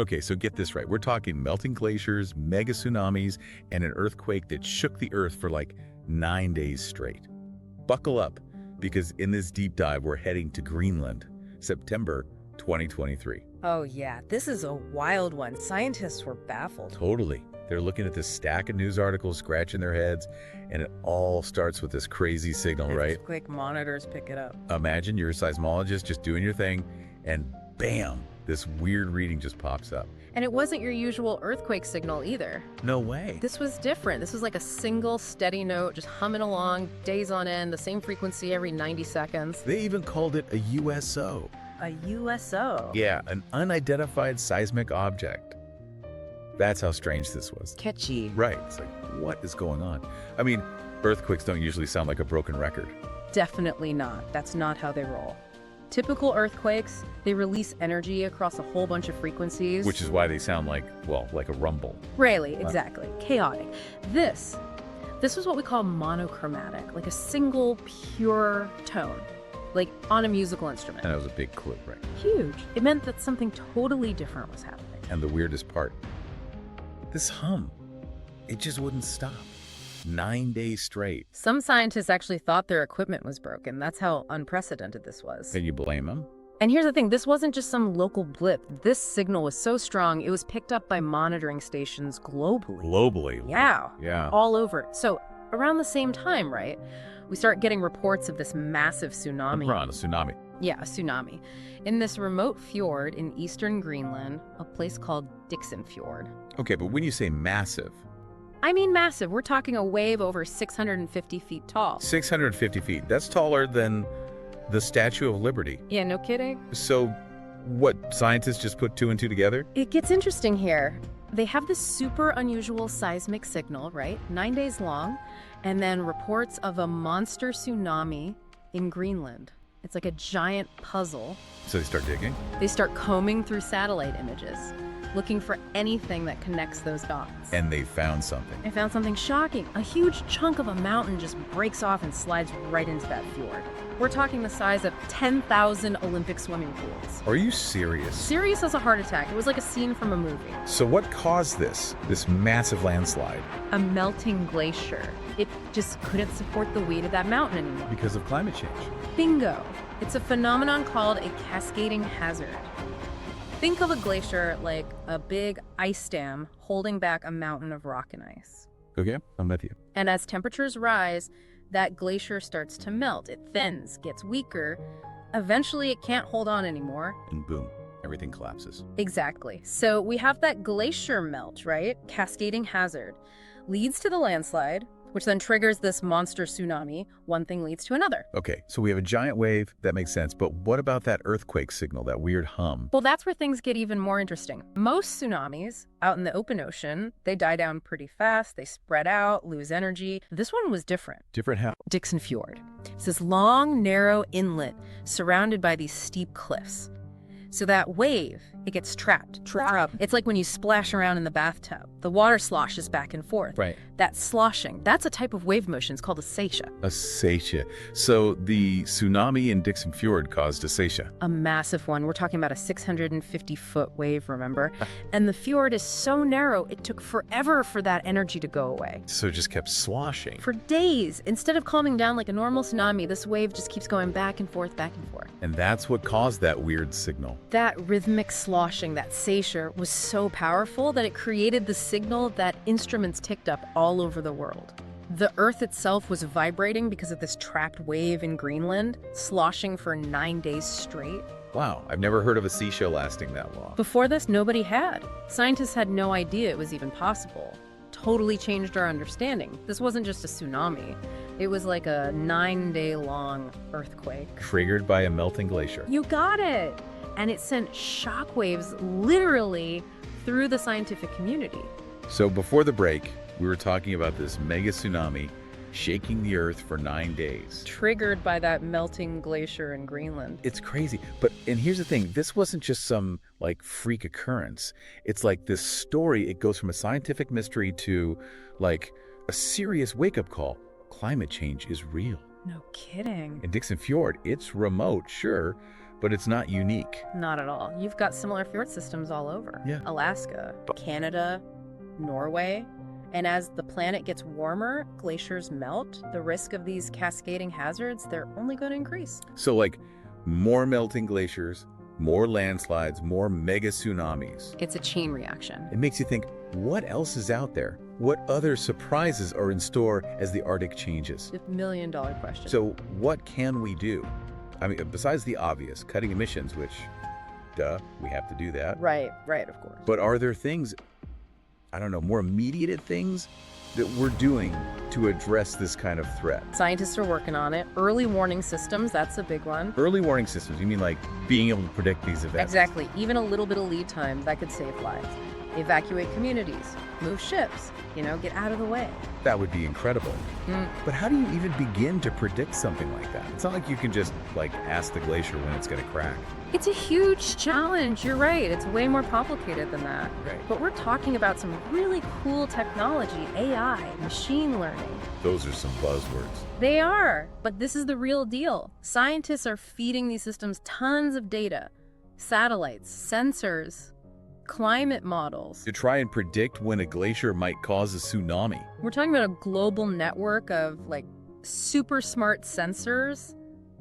Okay, so get this right. We're talking melting glaciers, mega tsunamis, and an earthquake that shook the Earth for like 9 days straight. Buckle up, because in this deep dive, we're heading to Greenland, September 2023. Oh yeah, this is a wild one. Scientists were baffled. Totally. They're looking at this stack of news articles, scratching their heads, and it all starts with this crazy signal, right? Earthquake monitors pick it up. Imagine you're a seismologist just doing your thing, and bam, this weird reading just pops up. And it wasn't your usual earthquake signal either. No way. This was different. This was like a single steady note just humming along days on end, the same frequency every 90 seconds. They even called it a USO. A USO. Yeah, an unidentified seismic object. That's how strange this was. Catchy. Right. It's like, what is going on? I mean, earthquakes don't usually sound like a broken record. Definitely not. That's not how they roll. Typical earthquakes, they release energy across a whole bunch of frequencies. Which is why they sound like, well, like a rumble. Really, exactly. Chaotic. This was what we call monochromatic, like a single pure tone, like on a musical instrument. And that was a big clue, right? Huge. It meant that something totally different was happening. And the weirdest part, this hum, it just wouldn't stop. 9 days straight. Some scientists actually thought their equipment was broken. That's how unprecedented this was. Can you blame them? And here's the thing, this wasn't just some local blip. This signal was so strong, it was picked up by monitoring stations globally. Globally? Yeah. Yeah. All over. So around the same time, right, we start getting reports of this massive tsunami. A tsunami. Yeah, a tsunami. In this remote fjord in eastern Greenland, a place called Dixon Fjord. Okay, but when you say massive... I mean massive. We're talking a wave over 650 feet tall. 650 feet. That's taller than the Statue of Liberty. Yeah, no kidding. So, what, scientists just put two and two together? It gets interesting here. They have this super unusual seismic signal, right? 9 days long, and then reports of a monster tsunami in Greenland. It's like a giant puzzle. So they start digging? They start combing through satellite images, looking for anything that connects those dots. And they found something. They found something shocking. A huge chunk of a mountain just breaks off and slides right into that fjord. We're talking the size of 10,000 Olympic swimming pools. Are you serious? Serious as a heart attack. It was like a scene from a movie. So what caused this massive landslide? A melting glacier. It just couldn't support the weight of that mountain anymore. Because of climate change. Bingo. It's a phenomenon called a cascading hazard. Think of a glacier like a big ice dam holding back a mountain of rock and ice. Okay, I'm with you. And as temperatures rise, that glacier starts to melt. It thins, gets weaker. Eventually, it can't hold on anymore. And boom, everything collapses. Exactly. So we have that glacier melt, right? Cascading hazard. Leads to the landslide, which then triggers this monster tsunami. One thing leads to another. Okay, so we have a giant wave. That makes sense. But what about that earthquake signal, that weird hum? Well, that's where things get even more interesting. Most tsunamis out in the open ocean, they die down pretty fast. They spread out, lose energy. This one was different. Different how? Dixon Fjord. It's this long, narrow inlet surrounded by these steep cliffs. So that wave, it gets trapped. It's like when you splash around in the bathtub. The water sloshes back and forth. Right. That sloshing, that's a type of wave motion. It's called a seisha. A seisha. So the tsunami in Dixon Fjord caused a seisha. A massive one. We're talking about a 650-foot wave, remember? And the fjord is so narrow, it took forever for that energy to go away. So it just kept sloshing. For days. Instead of calming down like a normal tsunami, this wave just keeps going back and forth, back and forth. And that's what caused that weird signal. That rhythmic sloshing, that seisha, was so powerful that it created the signal that instruments picked up all over the world. The Earth itself was vibrating because of this trapped wave in Greenland, sloshing for 9 days straight. Wow, I've never heard of a seisha lasting that long. Before this, nobody had. Scientists had no idea it was even possible. Totally changed our understanding. This wasn't just a tsunami. It was like a 9-day-long earthquake. Triggered by a melting glacier. You got it! And it sent shockwaves literally through the scientific community. So before the break, we were talking about this mega tsunami shaking the Earth for 9 days. Triggered by that melting glacier in Greenland. It's crazy. And here's the thing, this wasn't just some like freak occurrence. It's like this story, it goes from a scientific mystery to like a serious wake-up call. Climate change is real. No kidding. In Dixon Fjord, it's remote, sure, But it's not unique. Not at all. You've got similar fjord systems all over. Yeah. Alaska, Canada, Norway. And as the planet gets warmer, glaciers melt. The risk of these cascading hazards, they're only going to increase. So like more melting glaciers, more landslides, more mega-tsunamis. It's a chain reaction. It makes you think, what else is out there? What other surprises are in store as the Arctic changes? $1 million question. So what can we do? I mean, besides the obvious, cutting emissions, which, duh, we have to do that. Right, of course. But are there things, I don't know, more immediate things that we're doing to address this kind of threat? Scientists are working on it. Early warning systems, that's a big one. Early warning systems, you mean like being able to predict these events? Exactly. Even a little bit of lead time, that could save lives. Evacuate communities, move ships, get out of the way. That would be incredible. But how do you even begin to predict something like that? It's not like you can just, ask the glacier when it's going to crack. It's a huge challenge. You're right. It's way more complicated than that. Right. But we're talking about some really cool technology, AI, machine learning. Those are some buzzwords. They are, but this is the real deal. Scientists are feeding these systems tons of data. Satellites, sensors, climate models. To try and predict when a glacier might cause a tsunami. We're talking about a global network of super smart sensors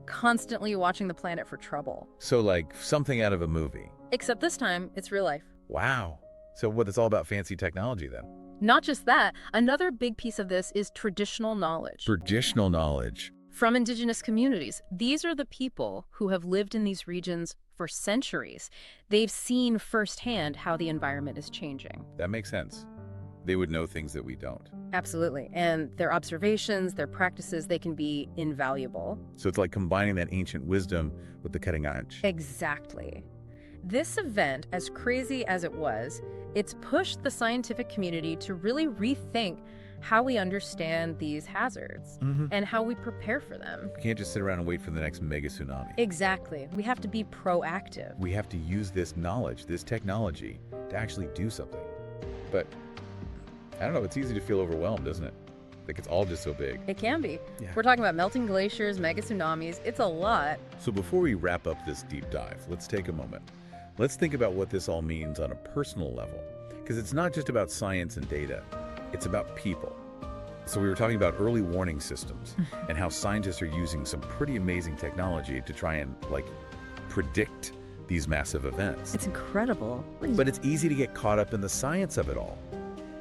constantly watching the planet for trouble. So like something out of a movie. Except this time, it's real life. Wow. So it's all about fancy technology then? Not just that, another big piece of this is traditional knowledge. Traditional knowledge. From indigenous communities. These are the people who have lived in these regions for centuries. They've seen firsthand how the environment is changing. That makes sense. They would know things that we don't. Absolutely. And their observations, their practices, they can be invaluable. So it's like combining that ancient wisdom with the cutting edge. Exactly. This event, as crazy as it was, it's pushed the scientific community to really rethink how we understand these hazards and how we prepare for them. We can't just sit around and wait for the next mega tsunami. Exactly. We have to be proactive. We have to use this knowledge, this technology, to actually do something. But I don't know, it's easy to feel overwhelmed, isn't it? Like it's all just so big. It can be. Yeah. We're talking about melting glaciers, mega tsunamis. It's a lot. So before we wrap up this deep dive, let's take a moment. Let's think about what this all means on a personal level. Because it's not just about science and data, it's about people. So we were talking about early warning systems and how scientists are using some pretty amazing technology to try and predict these massive events. It's incredible. But it's easy to get caught up in the science of it all.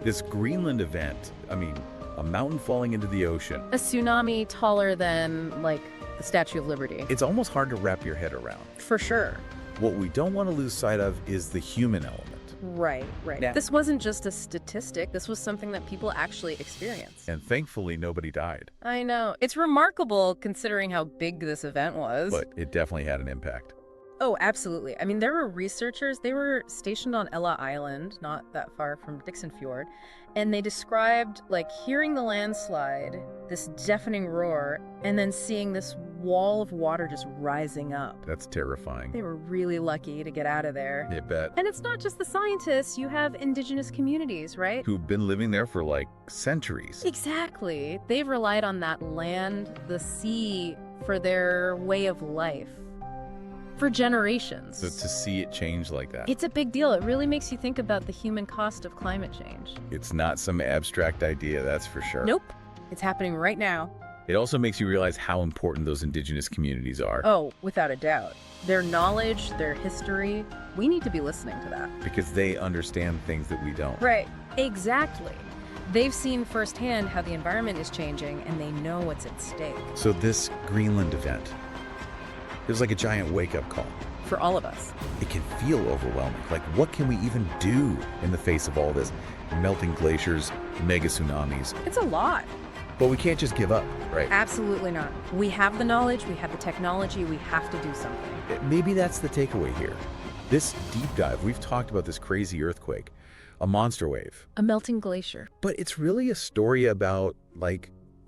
This Greenland event, a mountain falling into the ocean. A tsunami taller than, the Statue of Liberty. It's almost hard to wrap your head around. For sure. What we don't want to lose sight of is the human element. Right. Yeah. This wasn't just a statistic. This was something that people actually experienced. And thankfully, nobody died. I know. It's remarkable considering how big this event was. But it definitely had an impact. Oh, absolutely. There were researchers, they were stationed on Ella Island, not that far from Dixon Fjord, and they described, hearing the landslide, this deafening roar, and then seeing this wall of water just rising up. That's terrifying. They were really lucky to get out of there. I bet. And it's not just the scientists. You have indigenous communities, right? Who've been living there for, centuries. Exactly. They've relied on that land, the sea, for their way of life. For generations. So to see it change like that. It's a big deal. It really makes you think about the human cost of climate change. It's not some abstract idea, that's for sure. Nope. It's happening right now. It also makes you realize how important those indigenous communities are. Oh, without a doubt. Their knowledge, their history, we need to be listening to that. Because they understand things that we don't. Right. Exactly. They've seen firsthand how the environment is changing, and they know what's at stake. So this Greenland event, it was like a giant wake-up call. For all of us. It can feel overwhelming. What can we even do in the face of all this? Melting glaciers, mega tsunamis. It's a lot. But we can't just give up, right? Absolutely not. We have the knowledge, we have the technology, we have to do something. Maybe that's the takeaway here. This deep dive, we've talked about this crazy earthquake, a monster wave. A melting glacier. But it's really a story about,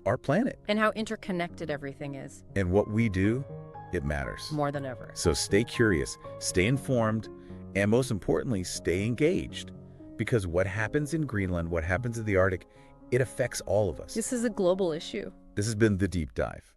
our planet. And how interconnected everything is. And what we do, it matters. More than ever. So stay curious, stay informed, and most importantly, stay engaged. Because what happens in Greenland, what happens in the Arctic, it affects all of us. This is a global issue. This has been The Deep Dive.